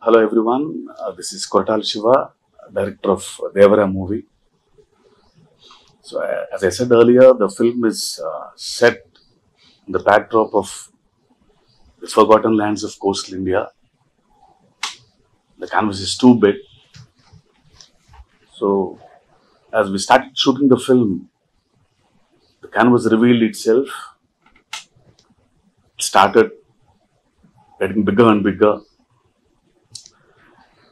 Hello everyone, this is Kotal Shiva, director of Devara movie. So as I said earlier, the film is set in the backdrop of the forgotten lands of coastal India. The canvas is too big. So as we started shooting the film, the canvas revealed itself. It started getting bigger and bigger.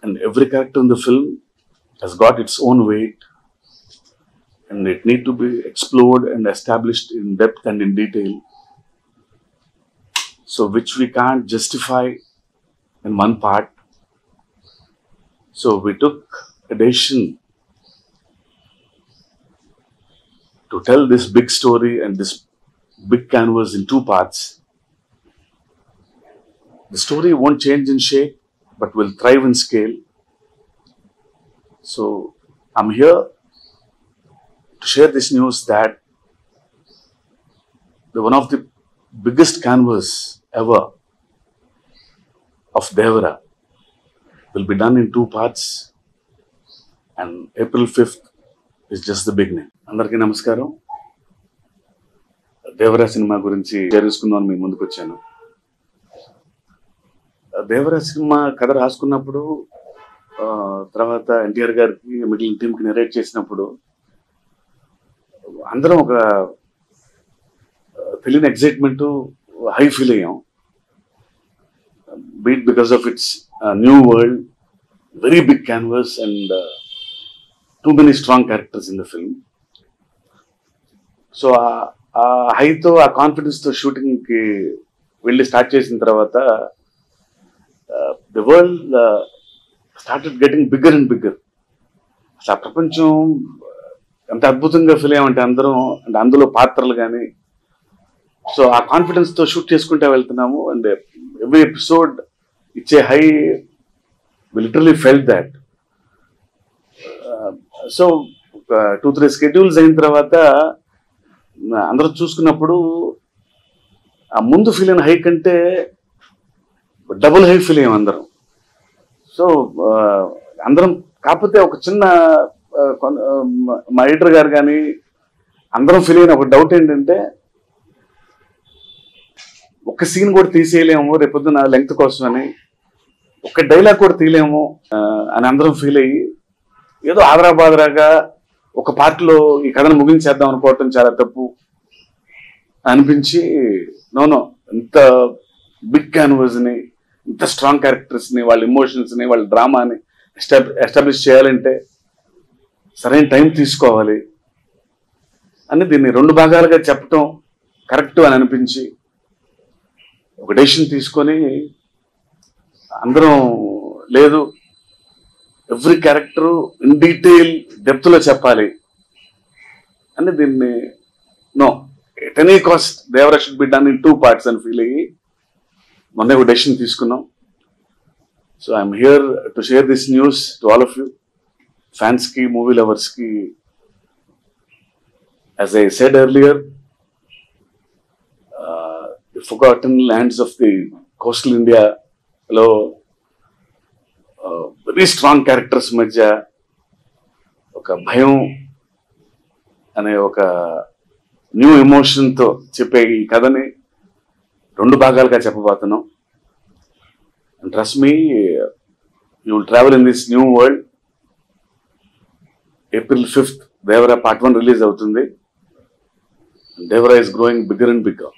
And every character in the film has got its own weight, and it needs to be explored and established in depth and in detail. So which we can't justify in one part. So we took a decision to tell this big story and this big canvas in two parts. The story won't change in shape, but will thrive in scale. So I'm here to share this news that one of the biggest canvas ever of Devara will be done in two parts, and April 5th is just the beginning. Andarki namaskaram. Devara cinema gurinchi చేరుకుందామని మీ ముందుకు వచ్చాను. Devara cinema కథ రాసుకున్నప్పుడు తర్వాత ఎన్టీఆర్ గారికి మిగిలిన టీంకి narrate చేసినప్పుడు అందరం ఒక తెలియని ఎక్సైట్మెంట్ హై ఫీల్ అయ్యాం. But because of its new world, very big canvas and too many strong characters in the film. So ఆ హైతో ఆ కాన్ఫిడెన్స్తో షూటింగ్కి వెళ్ళి స్టార్ట్ చేసిన తర్వాత the world started getting bigger and bigger. అసలు ప్రపంచం ఎంత అద్భుతంగా ఫీల్ అయ్యామంటే అందరం, అంటే అందులో పాత్రలు కానీ. సో ఆ కాన్ఫిడెన్స్తో షూట్ చేసుకుంటూ వెళ్తున్నాము. అండ్ ఎవ్రీ ఎపిసోడ్ ఇచ్చే high, we literally felt that. So 2-3 schedules అయిన తర్వాత అందరూ చూసుకున్నప్పుడు ఆ ముందు ఫీల్ అయిన హై కంటే డబుల్ హై ఫీల్ అయ్యాం అందరం. సో అందరం కాకపోతే ఒక చిన్న మా ఎడిటర్ గారు కానీ అందరం ఫీల్ అయిన ఒక డౌట్ ఏంటంటే, ఒక సీన్ కూడా తీసేయలేము రేపొద్దున లెంగ్త్ కోసం అని, ఒక డైలాగ్ కూడా తీయలేము అని అందరం ఫీల్ అయ్యి ఏదో ఆదరాబాదరాగా ఒక పార్ట్లో ఈ కథను ముగించేద్దాం అనుకోవటం చాలా తప్పు అనిపించి, నో ఇంత బిగ్ క్యాన్వాస్ని, ఇంత స్ట్రాంగ్ క్యారెక్టర్స్ని, వాళ్ళ ఎమోషన్స్ని, వాళ్ళ డ్రామాని ఎస్టాబ్లిష్ చేయాలంటే సరైన టైం తీసుకోవాలి అని దీన్ని 2 భాగాలుగా చెప్పటం కరెక్ట్ అని అనిపించి ఒక డెసిషన్ తీసుకొని అందరం లేదు, ఎవ్రీ క్యారెక్టరు ఇన్ డీటెయిల్ డెప్త్లో చెప్పాలి అని దీన్ని no at any cost Devara should be done in 2 parts అని ఫీల్ అయ్యి మొన్న ఒక డెసిషన్ తీసుకున్నాం. So I'm here to share this news to all of you, ఫ్యాన్స్కి, మూవీ లవర్స్కి. As I said earlier, the forgotten lands of the coastal ఇండియాలో very strong characters మధ్య ఒక భయం అనే ఒక న్యూ ఎమోషన్తో చెప్పే ఈ కథని 2 భాగాలుగా చెప్పబోతున్నాం. And trust me, you will travel in this new world. April 5th Devara Part 1 release అవుతుంది. Devara is growing bigger and bigger.